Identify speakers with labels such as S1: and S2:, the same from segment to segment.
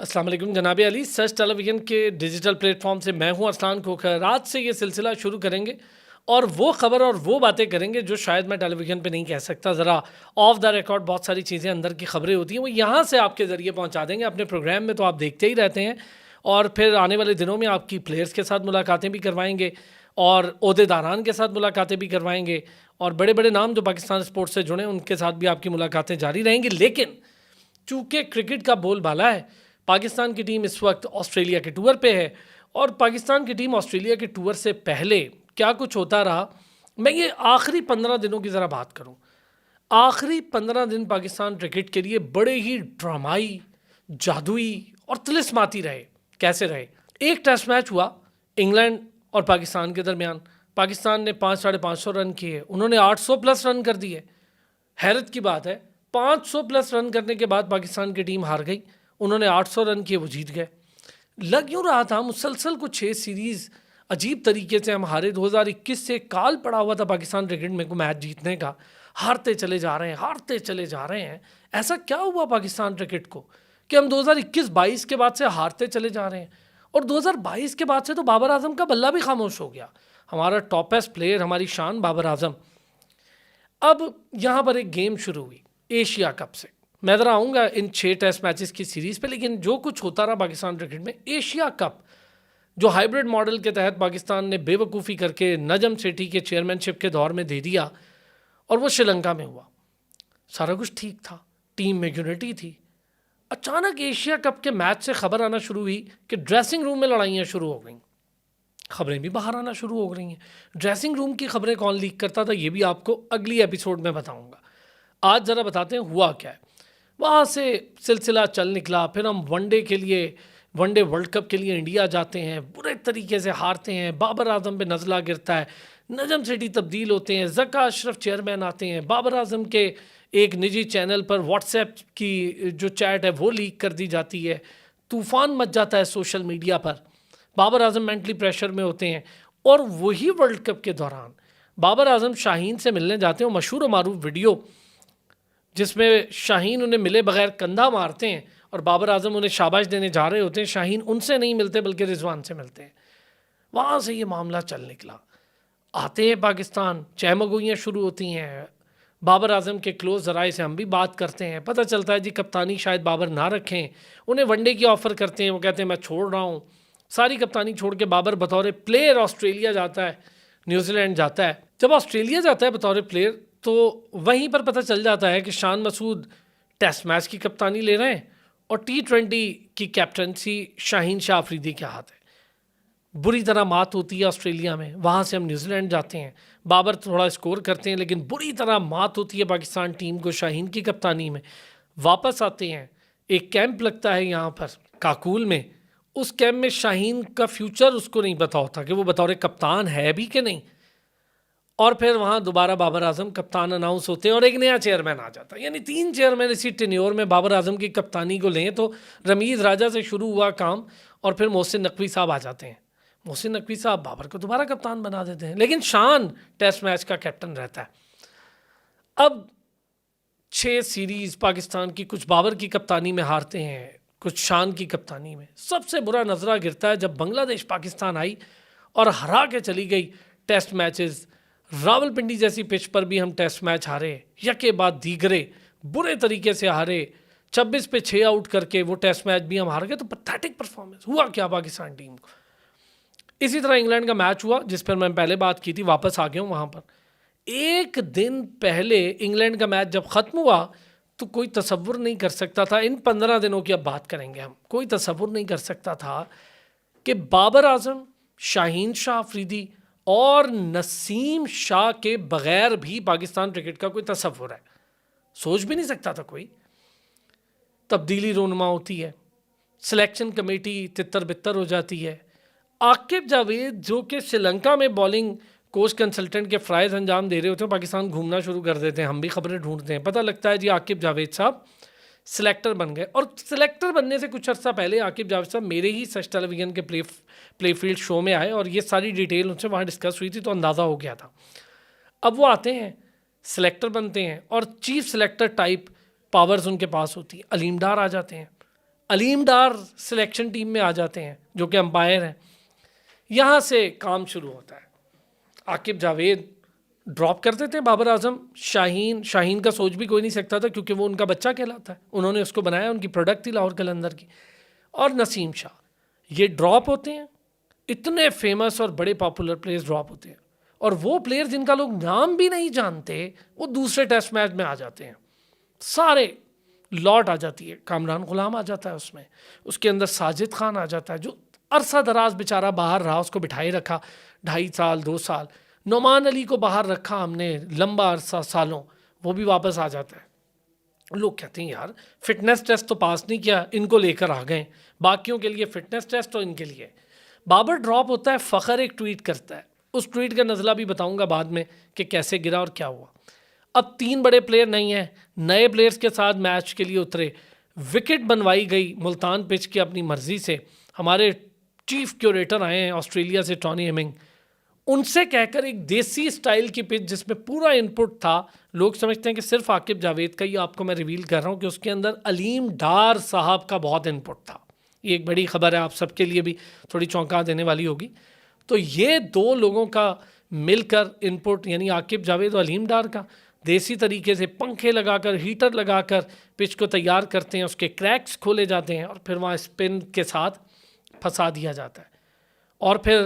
S1: अस्सलाम वालेकुम जनाब अली। सच टेलीविज़न के डिजिटल प्लेटफॉर्म से मैं हूं अरसलान खोखर। आज से ये सिलसिला शुरू करेंगे और वो खबर और वो बातें करेंगे जो शायद मैं टेलीविज़न पे नहीं कह सकता। ज़रा ऑफ द रिकॉर्ड बहुत सारी चीज़ें अंदर की खबरें होती हैं, वो यहाँ से आपके ज़रिए पहुँचा देंगे। अपने प्रोग्राम में तो आप देखते ही रहते हैं और फिर आने वाले दिनों में आपकी प्लेयर्स के साथ मुलाकातें भी करवाएंगे और ओहदेदारान के साथ मुलाकातें भी करवाएंगे और बड़े बड़े नाम जो पाकिस्तान स्पोर्ट्स से जुड़े हैं उनके साथ भी आपकी मुलाकातें जारी रहेंगी। लेकिन चूँकि क्रिकेट का बोलबाला है, पाकिस्तान की टीम इस वक्त ऑस्ट्रेलिया के टूर पे है और पाकिस्तान की टीम ऑस्ट्रेलिया के टूर से पहले क्या कुछ होता रहा, मैं ये आखिरी 15 दिनों की ज़रा बात करूं। आखिरी 15 दिन पाकिस्तान क्रिकेट के लिए बड़े ही ड्रामाई, जादुई और तिलिस्माती रहे। कैसे रहे? एक टेस्ट मैच हुआ इंग्लैंड और पाकिस्तान के दरमियान। पाकिस्तान ने 500-550 रन किए, उन्होंने 800 प्लस रन कर दिए। हैरत की बात है, 500 प्लस रन करने के बाद पाकिस्तान की टीम हार गई। उन्होंने 800 रन किए, वो जीत गए। लग यूँ रहा था मुसलसल कुछ 6 सीरीज़ अजीब तरीके से हम हारे। 2021 से काल पड़ा हुआ था पाकिस्तान क्रिकेट में को मैच जीतने का। हारते चले जा रहे हैं, हारते चले जा रहे हैं। ऐसा क्या हुआ पाकिस्तान क्रिकेट को कि हम 2021-22 के बाद से हारते चले जा रहे हैं? और 2022 के बाद से तो बाबर आजम का बल्ला भी खामोश हो गया। हमारा टॉपेस्ट प्लेयर, हमारी शान बाबर आजम। अब यहाँ पर एक गेम शुरू हुई एशिया कप से। मैं ज़रा आऊँगा इन 6 टेस्ट मैचेस की सीरीज़ पे, लेकिन जो कुछ होता रहा पाकिस्तान क्रिकेट में, एशिया कप जो हाइब्रिड मॉडल के तहत पाकिस्तान ने बेवकूफ़ी करके नजम सेठी के चेयरमैनशिप के दौर में दे दिया और वो श्रीलंका में हुआ। सारा कुछ ठीक था, टीम में यूनिटी थी। अचानक एशिया कप के मैच से खबर आना शुरू हुई कि ड्रेसिंग रूम में लड़ाइयाँ शुरू हो गई। खबरें भी बाहर आना शुरू हो गई हैं। ड्रेसिंग रूम की खबरें कौन लीक करता था, ये भी आपको अगली एपिसोड में बताऊंगा। आज ज़रा बताते हैं हुआ क्या है। वहाँ से सिलसिला चल निकला। फिर हम वनडे के लिए, वनडे वर्ल्ड कप के लिए इंडिया जाते हैं, बुरे तरीके से हारते हैं। बाबर आजम पे नज़ला गिरता है, नजम सेठी तब्दील होते हैं, ज़का अशरफ चेयरमैन आते हैं। बाबर आजम के एक निजी चैनल पर व्हाट्सएप की जो चैट है वो लीक कर दी जाती है। तूफ़ान मच जाता है सोशल मीडिया पर। बाबर आजम मेंटली प्रेशर में होते हैं और वही वर्ल्ड कप के दौरान बाबर आजम शाहीन से मिलने जाते हैं। मशहूर और मारूफ वीडियो जिसमें शाहीन उन्हें मिले बगैर कंधा मारते हैं और बाबर आजम उन्हें शाबाश देने जा रहे होते हैं। शाहीन उनसे नहीं मिलते बल्कि रिजवान से मिलते हैं। वहाँ से ये मामला चल निकला। आते हैं पाकिस्तान, चहमगोइयाँ शुरू होती हैं। बाबर आजम के क्लोज ज़राए से हम भी बात करते हैं, पता चलता है जी कप्तानी शायद बाबर ना रखें। उन्हें वनडे की ऑफ़र करते हैं, वो कहते हैं मैं छोड़ रहा हूँ। सारी कप्तानी छोड़ के बाबर बतौर प्लेयर ऑस्ट्रेलिया जाता है, न्यूजीलैंड जाता है। जब ऑस्ट्रेलिया जाता है बतौर प्लेयर तो वहीं पर पता चल जाता है कि शान मसूद टेस्ट मैच की कप्तानी ले रहे हैं और T20 की कैप्टनसी शाहीन शाह अफरीदी के हाथ है। बुरी तरह मात होती है ऑस्ट्रेलिया में। वहाँ से हम न्यूजीलैंड जाते हैं, बाबर थोड़ा स्कोर करते हैं लेकिन बुरी तरह मात होती है पाकिस्तान टीम को शाहीन की कप्तानी में। वापस आते हैं, एक कैंप लगता है यहाँ पर काकुल में। उस कैंप में शाहीन का फ्यूचर उसको नहीं पता होता कि वो बतौर कप्तान है भी कि नहीं। और फिर वहाँ दोबारा बाबर आजम कप्तान अनाउंस होते हैं और एक नया चेयरमैन आ जाता है। यानी 3 चेयरमैन इसी टेन्योर में बाबर आजम की कप्तानी को लें। तो रमीज़ राजा से शुरू हुआ काम और फिर मोहसिन नकवी साहब आ जाते हैं। मोहसिन नकवी साहब बाबर को दोबारा कप्तान बना देते हैं, लेकिन शान टेस्ट मैच का कैप्टन रहता है। अब 6 सीरीज़ पाकिस्तान की, कुछ बाबर की कप्तानी में हारते हैं, कुछ शान की कप्तानी में। सबसे बुरा नजरा गिरता है जब बांग्लादेश पाकिस्तान आई और हरा के चली गई टेस्ट मैचेस। रावलपिंडी जैसी पिच पर भी हम टेस्ट मैच हारे, यके बाद दीगरे बुरे तरीके से हारे। 26 पे 6 आउट करके वो टेस्ट मैच भी हम हार गए। तो पैथेटिक परफॉर्मेंस हुआ क्या पाकिस्तान टीम को। इसी तरह इंग्लैंड का मैच हुआ जिस पर मैं पहले बात की थी, वापस आ गया हूँ वहाँ पर। एक दिन पहले इंग्लैंड का मैच जब ख़त्म हुआ तो कोई तसव्वुर नहीं कर सकता था, इन 15 दिनों की अब बात करेंगे हम, कोई तसव्वुर नहीं कर सकता था कि बाबर आजम, शाहीन शाह अफरीदी और नसीम शाह के बगैर भी पाकिस्तान क्रिकेट का कोई तसव्वुर है। सोच भी नहीं सकता था कोई। तब्दीली रोनमा होती है, सिलेक्शन कमेटी तितर बितर हो जाती है। आकिब जावेद जो कि श्रीलंका में बॉलिंग कोच कंसल्टेंट के फ़राइज़ अंजाम दे रहे होते हैं, पाकिस्तान घूमना शुरू कर देते हैं। हम भी खबरें ढूंढते हैं, पता लगता है जी आकिब जावेद साहब सिलेक्टर बन गए। और सिलेक्टर बनने से कुछ अर्सा पहले आकिब जावेद साहब मेरे ही सच टेलीविज़न के प्लेफील्ड शो में आए और ये सारी डिटेल उनसे वहाँ डिस्कस हुई थी, तो अंदाज़ा हो गया था। अब वो आते हैं, सिलेक्टर बनते हैं और चीफ सिलेक्टर टाइप पावर्स उनके पास होती है। अलीम डार आ जाते हैं। अलीम डार सिलेक्शन टीम में आ जाते हैं जो कि अंपायर हैं। यहाँ से काम शुरू होता है। आकिब जावेद ड्रॉप कर देते हैं बाबर आजम। शाहीन का सोच भी कोई नहीं सकता था क्योंकि वो उनका बच्चा कहलाता है, उन्होंने उसको बनाया, उनकी प्रोडक्ट थी लाहौर कलंदर की। और नसीम शाह ये ड्रॉप होते हैं। इतने फेमस और बड़े पॉपुलर प्लेयर्स ड्रॉप होते हैं, और वो प्लेयर जिनका लोग नाम भी नहीं जानते वो दूसरे टेस्ट मैच में आ जाते हैं। सारे लॉट आ जाती है। कामरान गुलाम आ जाता है उसमें, उसके अंदर साजिद खान आ जाता है जो अरसा दराज बेचारा बाहर रहा, उसको बिठाई रखा 2.5 साल 2 साल। नोमान अली को बाहर रखा हमने लंबा अरसा सालों, वो भी वापस आ जाता है। लोग कहते हैं यार फिटनेस टेस्ट तो पास नहीं किया, इनको लेकर आ गए, बाकियों के लिए फिटनेस टेस्ट तो इनके लिए। बाबर ड्रॉप होता है, फ़खर एक ट्वीट करता है, उस ट्वीट का नज़ला भी बताऊंगा बाद में कि कैसे गिरा और क्या हुआ। अब 3 बड़े प्लेयर नहीं हैं, नए प्लेयर्स के साथ मैच के लिए उतरे। विकेट बनवाई गई मुल्तान पिच की अपनी मर्जी से। हमारे चीफ क्यूरेटर आए हैं ऑस्ट्रेलिया से, टॉनी हेमिंग, उनसे कहकर एक देसी स्टाइल की पिच जिसमें पूरा इनपुट था। लोग समझते हैं कि सिर्फ आकिब जावेद का, ही आपको मैं रिवील कर रहा हूँ कि उसके अंदर अलीम डार साहब का बहुत इनपुट था। ये एक बड़ी खबर है, आप सबके लिए भी थोड़ी चौंका देने वाली होगी। तो ये 2 लोगों का मिलकर इनपुट, यानी आकिब जावेद और अलीम डार का, देसी तरीके से पंखे लगाकर, हीटर लगाकर पिच को तैयार करते हैं, उसके क्रैक्स खोले जाते हैं और फिर वहाँ स्पिन के साथ फंसा दिया जाता है। और फिर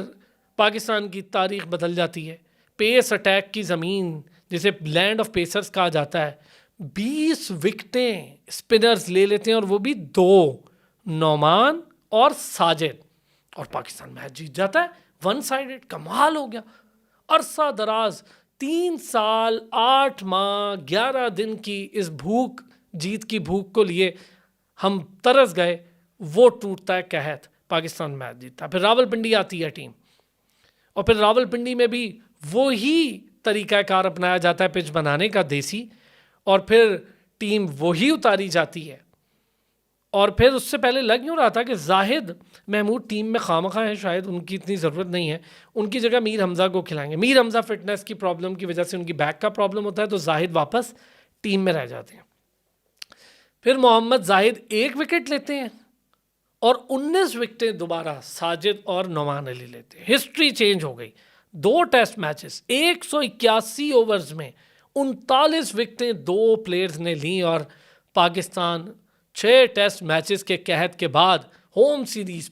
S1: पाकिस्तान की तारीख बदल जाती है। पेस अटैक की ज़मीन, जिसे लैंड ऑफ पेसर्स कहा जाता है, 20 विकेटें स्पिनर्स ले लेते हैं, और वो भी 2, नौमान और साजिद, और पाकिस्तान मैच जीत जाता है। 1 साइडेड, कमाल हो गया। अरसा दराज 3 साल 8 माह 11 दिन की इस भूख, जीत की भूख को लिए हम तरस गए, वो टूटता है कहत, पाकिस्तान मैच जीतता है। फिर रावलपिंडी आती है टीम, और फिर रावलपिंडी में भी वही तरीक़ाकार अपनाया जाता है पिच बनाने का, देसी, और फिर टीम वही उतारी जाती है। और फिर उससे पहले लग यूँ रहा था कि जाहिद महमूद टीम में खामखा है, शायद उनकी इतनी ज़रूरत नहीं है, उनकी जगह मीर हमज़ा को खिलाएंगे। मीर हमज़ा फिटनेस की प्रॉब्लम की वजह से, उनकी बैक का प्रॉब्लम होता है, तो जाहिद वापस टीम में रह जाते हैं। फिर मोहम्मद जाहिद 1 विकेट लेते हैं, और 19 विकेटें दोबारा साजिद और नौमान अली लेते हैं। हिस्ट्री चेंज हो गई। 2 टेस्ट मैचेस, 181 ओवर्स में 39 विकेटें 2 प्लेयर्स ने ली, और पाकिस्तान 6 टेस्ट मैचेस के कहत के बाद होम सीरीज़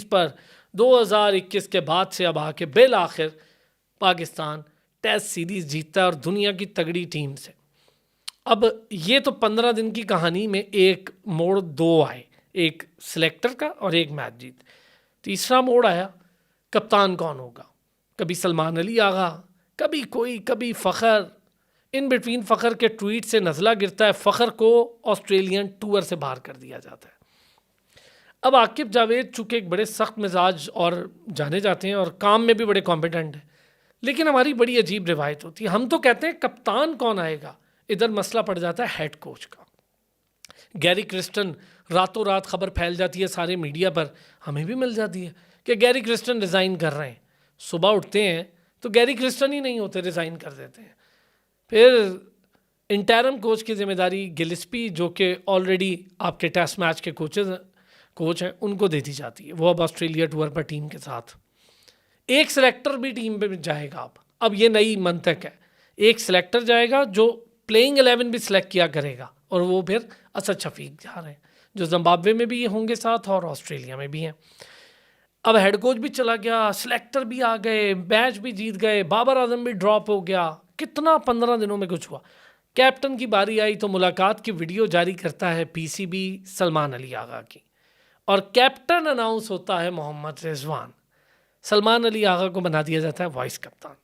S1: पर 2021 के बाद से अब आके बिल आखिर पाकिस्तान टेस्ट सीरीज़ जीतता है, और दुनिया की तगड़ी टीम से। अब ये तो 15 दिन की कहानी में एक मोड़ 2 आए, एक सिलेक्टर का और एक मैच जीत। तीसरा मोड़ आया, कप्तान कौन होगा। कभी सलमान अली आगा, कभी कोई, कभी फ़खर। इन बिटवीन फ़खर के ट्वीट से नज़ला गिरता है, फ़खर को ऑस्ट्रेलियन टूर से बाहर कर दिया जाता है। अब आकिब जावेद चूँकि एक बड़े सख्त मिजाज और जाने जाते हैं, और काम में भी बड़े कॉम्पिटेंट हैं, लेकिन हमारी बड़ी अजीब रिवायत होती है। हम तो कहते हैं कप्तान कौन आएगा, इधर मसला पड़ जाता है हेड कोच का। गैरी क्रिस्टन, रातों रात खबर फैल जाती है सारे मीडिया पर, हमें भी मिल जाती है कि गैरी क्रिस्टन रिज़ाइन कर रहे हैं। सुबह उठते हैं तो गैरी क्रिस्टन ही नहीं होते, रिज़ाइन कर देते हैं। फिर इंटरम कोच की जिम्मेदारी गिलिस्पी, जो कि ऑलरेडी आपके टेस्ट मैच के कोच हैं, उनको दे दी जाती है। वो अब ऑस्ट्रेलिया टूर पर टीम के साथ एक सिलेक्टर भी टीम पे जाएगा। अब ये नई मंतक है, एक सिलेक्टर जाएगा जो प्लेइंग 11 भी सिलेक्ट किया करेगा, और वो फिर असद शफीक जा रहे हैं जो जिम्बाब्वे में भी ये होंगे साथ और ऑस्ट्रेलिया में भी हैं। अब हेड कोच भी चला गया, सिलेक्टर भी आ गए, मैच भी जीत गए, बाबर आजम भी ड्रॉप हो गया। कितना 15 दिनों में कुछ हुआ। कैप्टन की बारी आई तो मुलाकात की वीडियो जारी करता है पीसीबी सलमान अली आगा की, और कैप्टन अनाउंस होता है मोहम्मद रिजवान। सलमान अली आगा को बना दिया जाता है वाइस कप्तान।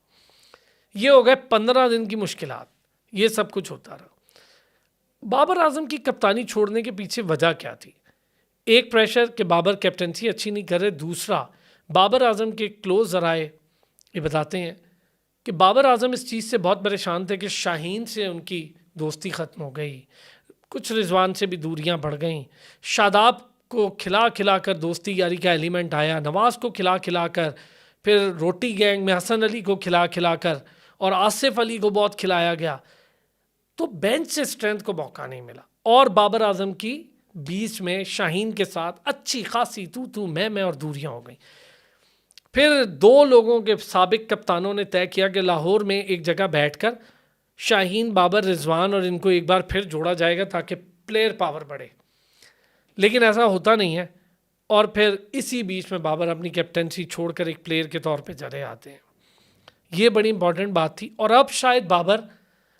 S1: ये हो गए 15 दिन की मुश्किलात। ये सब कुछ होता रहा। बाबर आजम की कप्तानी छोड़ने के पीछे वजह क्या थी? एक प्रेशर कि बाबर कैप्टनसी अच्छी नहीं कर रहे, दूसरा बाबर आजम के क्लोज ज़राए ये बताते हैं कि बाबर आजम इस चीज़ से बहुत परेशान थे कि शाहीन से उनकी दोस्ती ख़त्म हो गई, कुछ रिजवान से भी दूरियां बढ़ गईं, शादाब को खिला कर दोस्ती यारी का एलिमेंट आया, नवाज़ को खिला कर, फिर रोटी गैंग में हसन अली को खिला कर, और आसिफ अली को बहुत खिलाया गया। तो बेंच से स्ट्रेंथ को मौका नहीं मिला, और बाबर आजम की बीच में शाहीन के साथ अच्छी खासी तू मैं और दूरियां हो गई। फिर 2 लोगों के साबिक कप्तानों ने तय किया कि लाहौर में एक जगह बैठकर शाहीन, बाबर, रिजवान और इनको एक बार फिर जोड़ा जाएगा ताकि प्लेयर पावर बढ़े, लेकिन ऐसा होता नहीं है। और फिर इसी बीच में बाबर अपनी कैप्टनसी छोड़कर एक प्लेयर के तौर पे चले आते हैं। ये बड़ी इंपॉर्टेंट बात थी। और अब शायद बाबर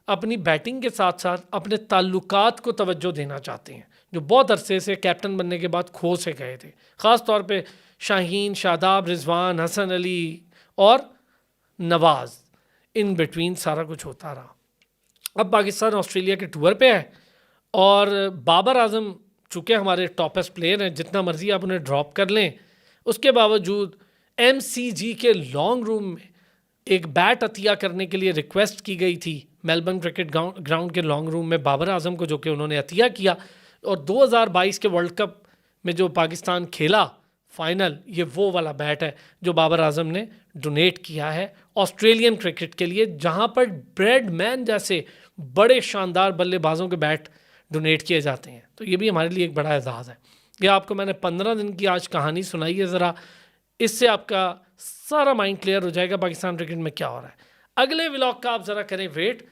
S1: अपनी बैटिंग के साथ साथ अपने ताल्लुकात को तवज्जो देना चाहते हैं, जो बहुत अरसे से कैप्टन बनने के बाद खो से गए थे। ख़ास तौर पे शाहीन, शादाब, रिजवान, हसन अली और नवाज़, इन बिटवीन सारा कुछ होता रहा। अब पाकिस्तान ऑस्ट्रेलिया के टूर पे है और बाबर आजम चूँकि हमारे टॉपेस्ट प्लेयर हैं, जितना मर्जी आप उन्हें ड्रॉप कर लें, उसके बावजूद MCG के लॉन्ग रूम में एक बैट अतिया करने के लिए रिक्वेस्ट की गई थी मेलबर्न क्रिकेट ग्राउंड के लॉन्ग रूम में बाबर आजम को, जो कि उन्होंने अतिया किया। और 2022 के वर्ल्ड कप में जो पाकिस्तान खेला फाइनल, ये वो वाला बैट है जो बाबर आजम ने डोनेट किया है ऑस्ट्रेलियन क्रिकेट के लिए, जहां पर ब्रैडमैन जैसे बड़े शानदार बल्लेबाजों के बैट डोनेट किए जाते हैं। तो ये भी हमारे लिए एक बड़ा एजाज़ है। ये आपको मैंने 15 दिन की आज कहानी सुनाई है, ज़रा इससे आपका सारा माइंड क्लियर हो जाएगा पाकिस्तान क्रिकेट में क्या हो रहा है। अगले व्लॉग का आप ज़रा करें वेट।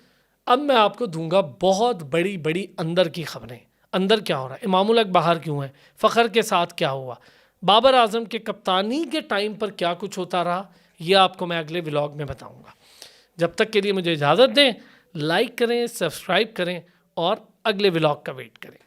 S1: अब मैं आपको दूंगा बहुत बड़ी बड़ी अंदर की खबरें। अंदर क्या हो रहा है, इमामुल हक बाहर क्यों है, फ़खर के साथ क्या हुआ, बाबर आजम के कप्तानी के टाइम पर क्या कुछ होता रहा, ये आपको मैं अगले व्लॉग में बताऊंगा। जब तक के लिए मुझे इजाज़त दें, लाइक करें, सब्सक्राइब करें और अगले व्लॉग का वेट करें।